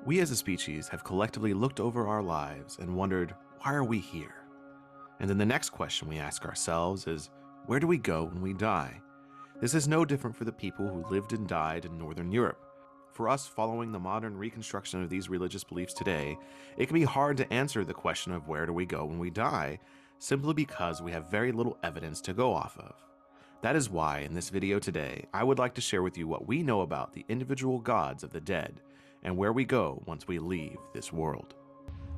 We as a species have collectively looked over our lives and wondered, why are we here? And then the next question we ask ourselves is, where do we go when we die? This is no different for the people who lived and died in Northern Europe. For us following the modern reconstruction of these religious beliefs today, it can be hard to answer the question of where do we go when we die, simply because we have very little evidence to go off of. That is why in this video today, I would like to share with you what we know about the individual gods of the dead, and where we go once we leave this world.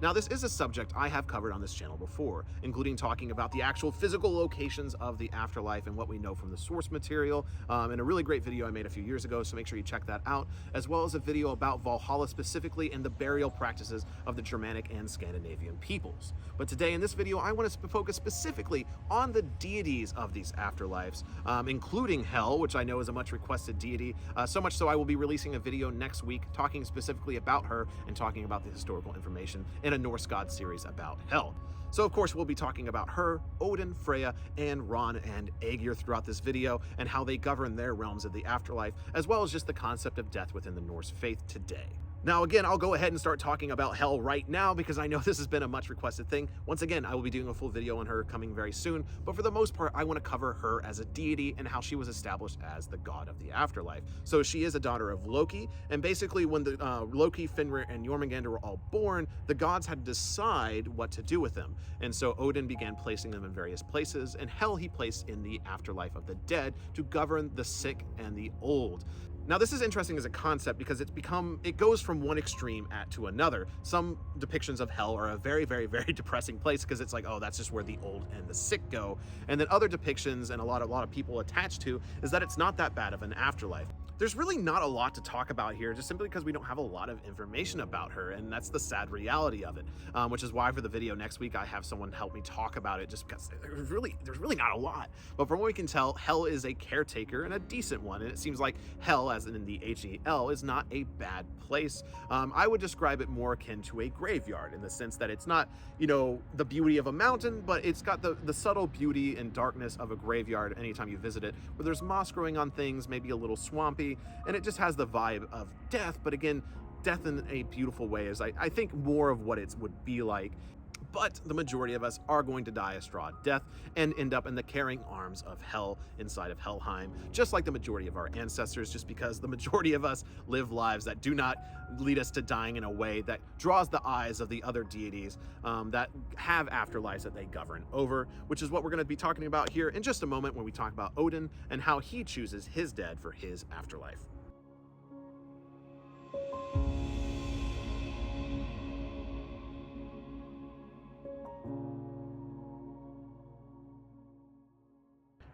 Now, this is a subject I have covered on this channel before, including talking about the actual physical locations of the afterlife and what we know from the source material, in a really great video I made a few years ago, so make sure you check that out, as well as a video about Valhalla specifically and the burial practices of the Germanic and Scandinavian peoples. But today in this video, I want to focus specifically on the deities of these afterlives, including Hel, which I know is a much requested deity, so much so I will be releasing a video next week talking specifically about her and talking about the historical information in a Norse god series about Hel. So of course we'll be talking about her, Odin, Freya, and Ron and Ager throughout this video and how they govern their realms of the afterlife, as well as just the concept of death within the Norse faith today. Now again, I'll go ahead and start talking about Hel right now because I know this has been a much requested thing. Once again, I will be doing a full video on her coming very soon, but for the most part, I want to cover her as a deity and how she was established as the god of the afterlife. So she is a daughter of Loki, and basically when the Loki, Fenrir, and Jormungandr were all born, the gods had to decide what to do with them. And so Odin began placing them in various places, and Hel he placed in the afterlife of the dead to govern the sick and the old. Now this is interesting as a concept because it goes from one extreme to another. Some depictions of Hel are a very, very, very depressing place because it's like, oh, that's just where the old and the sick go. And then other depictions, and a lot of people attached to, is that it's not that bad of an afterlife. There's really not a lot to talk about here, just simply because we don't have a lot of information about her, and that's the sad reality of it, which is why for the video next week I have someone help me talk about it, just because there's really not a lot. But from what we can tell, Hel is a caretaker and a decent one, and it seems like Hel, as in the H-E-L, is not a bad place. I would describe it more akin to a graveyard in the sense that it's not, the beauty of a mountain, but it's got the subtle beauty and darkness of a graveyard anytime you visit it, where there's moss growing on things, maybe a little swampy, and it just has the vibe of death, but again, death in a beautiful way is I think more of what it would be like. But the majority of us are going to die a straw death and end up in the caring arms of Hel inside of Helheim, just like the majority of our ancestors, just because the majority of us live lives that do not lead us to dying in a way that draws the eyes of the other deities that have afterlives that they govern over, which is what we're going to be talking about here in just a moment when we talk about Odin and how he chooses his dead for his afterlife.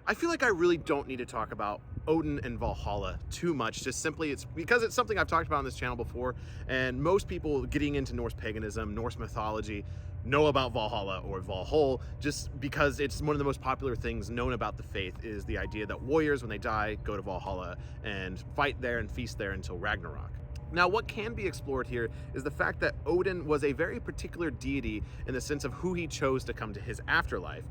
I feel like I really don't need to talk about Odin and Valhalla too much, just simply it's because it's something I've talked about on this channel before, and most people getting into Norse paganism, Norse mythology, know about Valhalla or Valhall just because it's one of the most popular things known about the faith is the idea that warriors, when they die, go to Valhalla and fight there and feast there until Ragnarok. Now, what can be explored here is the fact that Odin was a very particular deity in the sense of who he chose to come to his afterlife.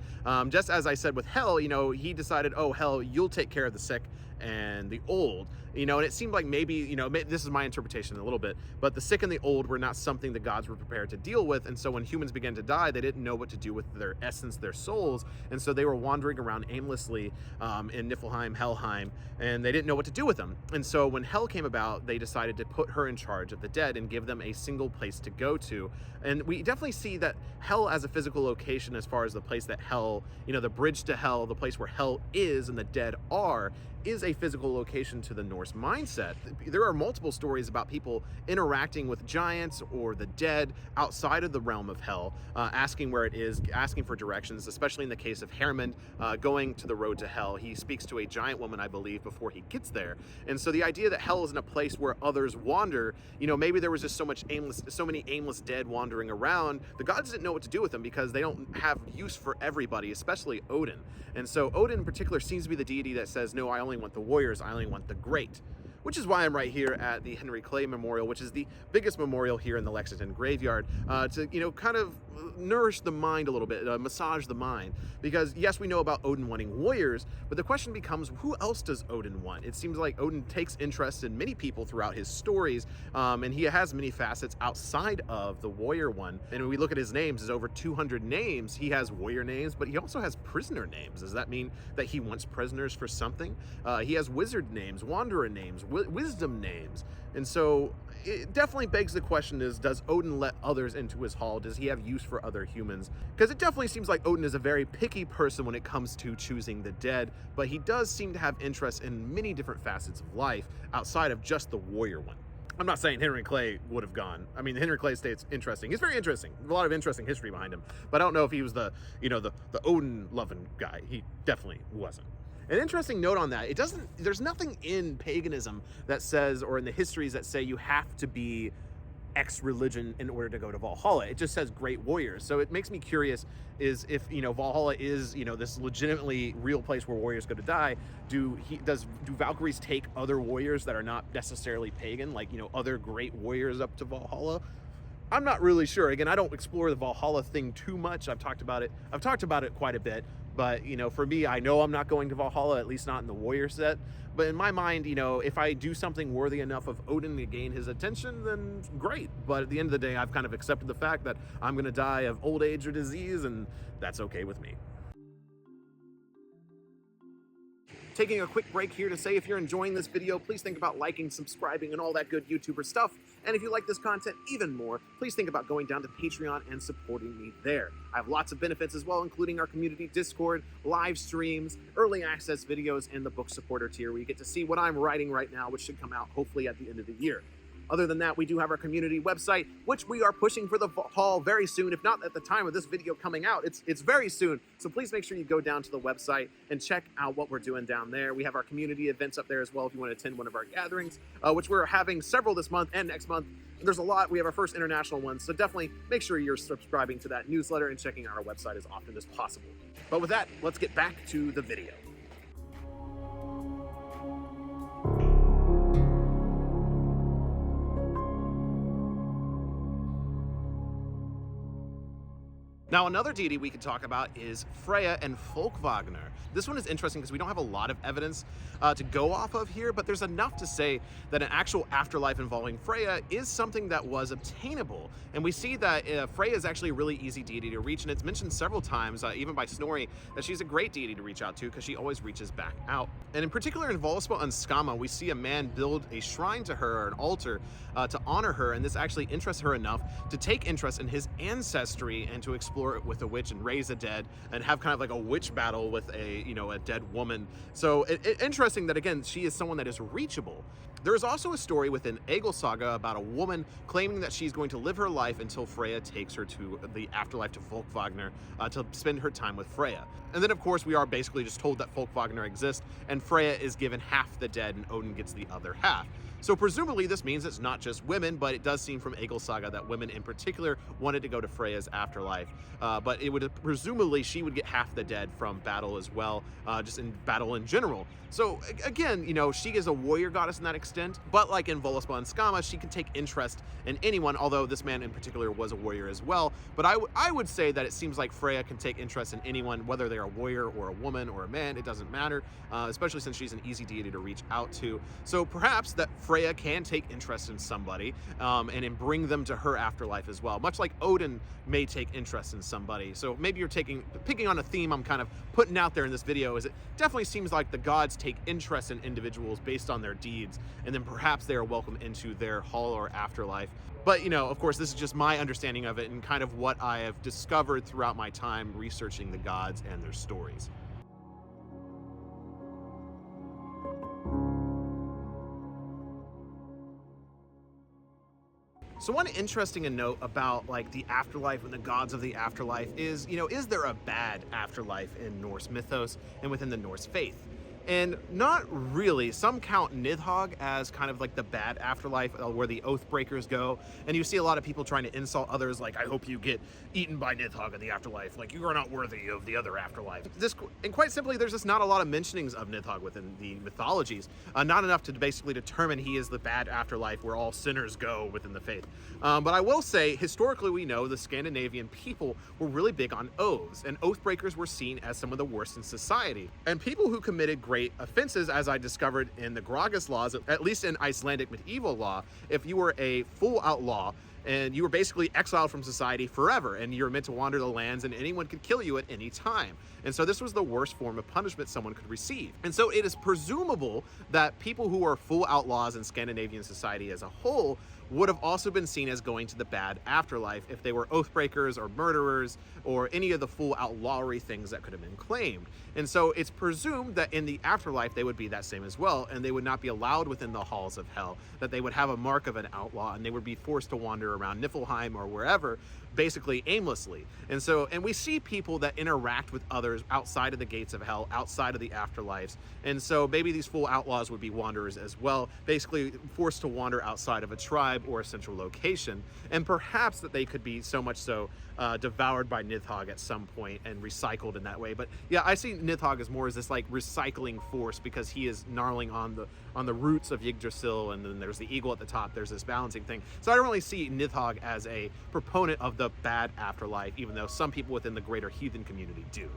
Just as I said with Hel, he decided, oh, Hel, you'll take care of the sick and the old, and it seemed like maybe, this is my interpretation a little bit, but the sick and the old were not something the gods were prepared to deal with. And so when humans began to die, they didn't know what to do with their essence, their souls. And so they were wandering around aimlessly in Niflheim, Helheim, and they didn't know what to do with them. And so when Hel came about, they decided to put her in charge of the dead and give them a single place to go to. And we definitely see that Hel as a physical location, as far as the place that Hel, the bridge to Hel, the place where Hel is and the dead are, is a physical location to the Norse mindset. There are multiple stories about people interacting with giants or the dead outside of the realm of Hel, asking where it is, asking for directions, especially in the case of Hermund going to the road to Hel. He speaks to a giant woman, I believe, before he gets there. And so the idea that Hel isn't a place where others wander, maybe there was just so many aimless dead wandering around, the gods didn't know what to do with them because they don't have use for everybody, especially Odin. And so Odin in particular seems to be the deity that says, no, I only want the warriors, I only want the great. which is why I'm right here at the Henry Clay Memorial, which is the biggest memorial here in the Lexington graveyard, to, kind of nourish the mind a little bit, massage the mind. Because yes, we know about Odin wanting warriors, but the question becomes, who else does Odin want? It seems like Odin takes interest in many people throughout his stories, and he has many facets outside of the warrior one. And when we look at his names, there's over 200 names. He has warrior names, but he also has prisoner names. Does that mean that he wants prisoners for something? He has wizard names, wanderer names, wisdom names. And so it definitely begs the question is, does Odin let others into his hall? Does he have use for other humans? Because it definitely seems like Odin is a very picky person when it comes to choosing the dead, but he does seem to have interest in many different facets of life outside of just the warrior one. I'm not saying Henry Clay would have gone. I mean, Henry Clay state's interesting. He's very interesting. A lot of interesting history behind him, but I don't know if he was the Odin loving guy. He definitely wasn't. An interesting note on that, there's nothing in paganism that says, or in the histories that say you have to be X religion in order to go to Valhalla. It just says great warriors. So it makes me curious is if, Valhalla is, this legitimately real place where warriors go to die, do Valkyries take other warriors that are not necessarily pagan, like, other great warriors up to Valhalla? I'm not really sure. Again, I don't explore the Valhalla thing too much. I've talked about it quite a bit. But, for me, I know I'm not going to Valhalla, at least not in the warrior set. But in my mind, if I do something worthy enough of Odin to gain his attention, then great. But at the end of the day, I've kind of accepted the fact that I'm going to die of old age or disease, and that's okay with me. Taking a quick break here to say, if you're enjoying this video, please think about liking, subscribing, and all that good YouTuber stuff. And if you like this content even more, please think about going down to Patreon and supporting me there. I have lots of benefits as well, including our community Discord, live streams, early access videos, and the book supporter tier, where you get to see what I'm writing right now, which should come out hopefully at the end of the year. Other than that, we do have our community website, which we are pushing for the fall very soon. If not at the time of this video coming out, it's very soon. So please make sure you go down to the website and check out what we're doing down there. We have our community events up there as well if you want to attend one of our gatherings, which we're having several this month and next month. There's a lot. We have our first international one, so definitely make sure you're subscribing to that newsletter and checking out our website as often as possible. But with that, let's get back to the video. Now, another deity we could talk about is Freya and Folkvagner. This one is interesting because we don't have a lot of evidence to go off of here, but there's enough to say that an actual afterlife involving Freya is something that was obtainable. And we see that Freya is actually a really easy deity to reach, and it's mentioned several times, even by Snorri, that she's a great deity to reach out to because she always reaches back out. And in particular in Völuspá and Skama, we see a man build a shrine to her, or an altar, to honor her, and this actually interests her enough to take interest in his ancestry and to explore it with a witch and raise the dead and have kind of like a witch battle with a dead woman. So interesting that, again, she is someone that is reachable. There is also a story within Egil Saga about a woman claiming that she's going to live her life until Freya takes her to the afterlife, to Folkvagner, to spend her time with Freya. And then, of course, we are basically just told that Folkvagner exists, and Freya is given half the dead and Odin gets the other half. So presumably this means it's not just women, but it does seem from Egil Saga that women in particular wanted to go to Freya's afterlife. But it would presumably she would get half the dead from battle as well, just in battle in general. So again, she is a warrior goddess in that extent, but like in Völuspá and Skama, she can take interest in anyone, although this man in particular was a warrior as well. But I would say that it seems like Freya can take interest in anyone, whether they're a warrior or a woman or a man, it doesn't matter, especially since she's an easy deity to reach out to. So perhaps that Freya can take interest in somebody and bring them to her afterlife as well, much like Odin may take interest in somebody. So maybe you're picking on a theme I'm kind of putting out there in this video, is it definitely seems like the gods take interest in individuals based on their deeds, and then perhaps they are welcomed into their hall or afterlife. But of course, this is just my understanding of it and kind of what I have discovered throughout my time researching the gods and their stories. So one interesting note about like the afterlife and the gods of the afterlife is, is there a bad afterlife in Norse mythos and within the Norse faith? And not really. Some count Nidhogg as kind of like the bad afterlife, where the oath breakers go. And you see a lot of people trying to insult others, like, I hope you get eaten by Nidhogg in the afterlife. Like, you are not worthy of the other afterlife. And quite simply, there's just not a lot of mentionings of Nidhogg within the mythologies. Not enough to basically determine he is the bad afterlife where all sinners go within the faith. But I will say, historically, we know the Scandinavian people were really big on oaths, and oath breakers were seen as some of the worst in society. And people who committed great offenses, as I discovered in the Gragas laws, at least in Icelandic medieval law, if you were a full outlaw and you were basically exiled from society forever, and you were meant to wander the lands, and anyone could kill you at any time. And so this was the worst form of punishment someone could receive. And so it is presumable that people who are full outlaws in Scandinavian society as a whole would have also been seen as going to the bad afterlife if they were oathbreakers or murderers or any of the full outlawry things that could have been claimed. And so it's presumed that in the afterlife they would be that same as well, and they would not be allowed within the halls of hell, that they would have a mark of an outlaw, and they would be forced to wander around Niflheim or wherever, basically aimlessly. And we see people that interact with others outside of the gates of hell, outside of the afterlives. And so maybe these full outlaws would be wanderers as well, basically forced to wander outside of a tribe or a central location. And perhaps that they could be so much so devoured by Nidhogg at some point and recycled in that way. But yeah, I see Nidhogg as more as this like recycling force, because he is gnarling on the roots of Yggdrasil, and then there's the eagle at the top. There's this balancing thing. So I don't really see Nidhogg as a proponent of the bad afterlife, even though some people within the greater heathen community do.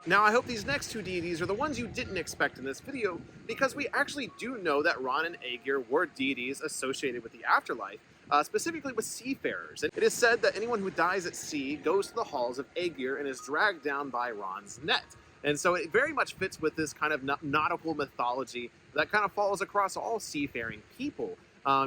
Now, I hope these next two deities are the ones you didn't expect in this video, because we actually do know that Ran and Ager were deities associated with the afterlife, specifically with seafarers. And it is said that anyone who dies at sea goes to the halls of Ager and is dragged down by Ran's net. And so it very much fits with this kind of nautical mythology that kind of follows across all seafaring people.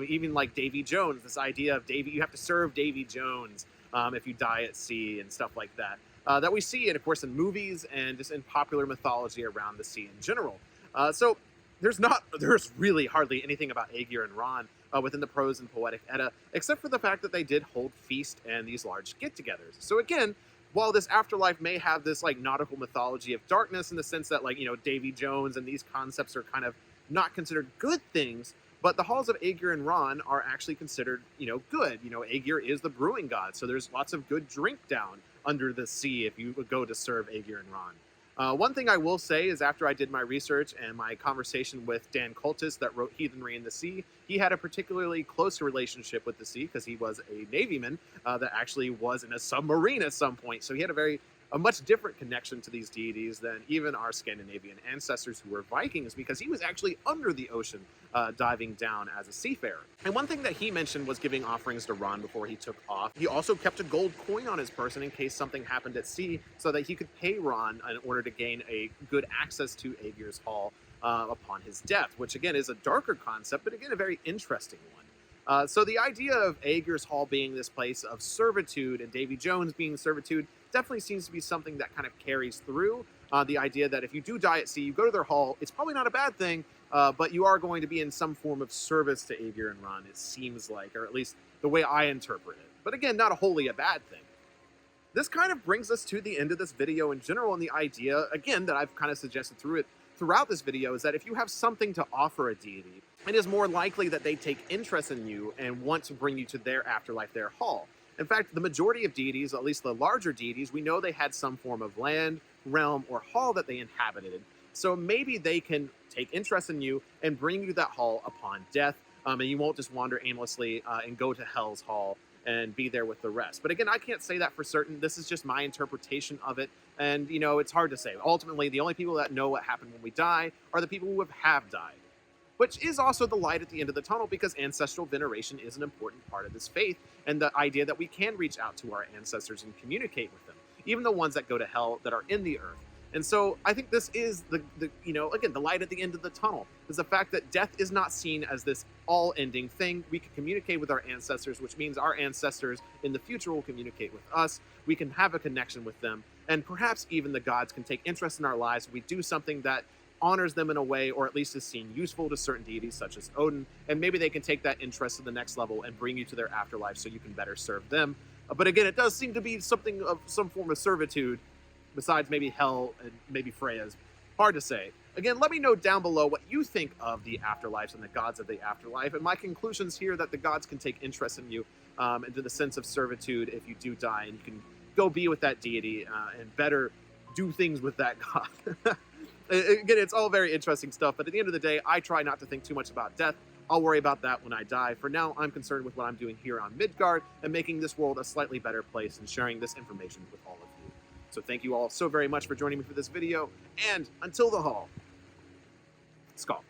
Even like Davy Jones, this idea of you have to serve Davy Jones if you die at sea and stuff like that. That we see, and of course, in movies and just in popular mythology around the sea in general. So there's really hardly anything about Aegir and Ran within the prose and poetic Edda, except for the fact that they did hold feast and these large get-togethers. So again, while this afterlife may have this like nautical mythology of darkness in the sense that, like, you know, Davy Jones and these concepts are kind of not considered good things, but the halls of Aegir and Ran are actually considered, you know, good. You know, Aegir is the brewing god, so there's lots of good drink down under the sea if you would go to serve Aegir and Ran. One thing I will say is, after I did my research and my conversation with Dan Cultus that wrote Heathenry in the Sea, he had a particularly close relationship with the sea because he was a navyman that actually was in a submarine at some point. So he had a much different connection to these deities than even our Scandinavian ancestors who were Vikings, because he was actually under the ocean diving down as a seafarer. And one thing that he mentioned was giving offerings to Ran before he took off. He also kept a gold coin on his person in case something happened at sea, so that he could pay Ran in order to gain a good access to Aegir's hall upon his death, which again is a darker concept, but again a very interesting one. So the idea of Aegir's hall being this place of servitude and Davy Jones being servitude definitely seems to be something that kind of carries through. The idea that if you do die at sea, you go to their hall, it's probably not a bad thing, but you are going to be in some form of service to Aegir and Ran, it seems like, or at least the way I interpret it. But again, not wholly a bad thing. This kind of brings us to the end of this video in general, and the idea, again, that I've kind of suggested throughout this video is that if you have something to offer a deity, it is more likely that they take interest in you and want to bring you to their afterlife, their hall. In fact, the majority of deities, at least the larger deities, we know they had some form of land, realm, or hall that they inhabited. So maybe they can take interest in you and bring you to that hall upon death, and you won't just wander aimlessly and go to Hell's hall and be there with the rest. But again, I can't say that for certain. This is just my interpretation of it, and you know, it's hard to say. Ultimately, the only people that know what happened when we die are the people who have died, which is also the light at the end of the tunnel, because ancestral veneration is an important part of this faith, and the idea that we can reach out to our ancestors and communicate with them, even the ones that go to hell that are in the earth. And so I think this is the you know, again, the light at the end of the tunnel is the fact that death is not seen as this all-ending thing. We can communicate with our ancestors, which means our ancestors in the future will communicate with us. We can have a connection with them, and perhaps even the gods can take interest in our lives if we do something that honors them in a way, or at least is seen useful to certain deities such as Odin, and maybe they can take that interest to the next level and bring you to their afterlife so you can better serve them. But again, it does seem to be something of some form of servitude, besides maybe hell and maybe Freya's. Hard to say. Again, let me know down below what you think of the afterlives and the gods of the afterlife, and my conclusions here that the gods can take interest in you, into the sense of servitude if you do die, and you can go be with that deity and better do things with that god. Again, it's all very interesting stuff, but at the end of the day, I try not to think too much about death. I'll worry about that when I die. For now, I'm concerned with what I'm doing here on Midgard and making this world a slightly better place and sharing this information with all of you. So thank you all so very much for joining me for this video, and until the hall, Skål.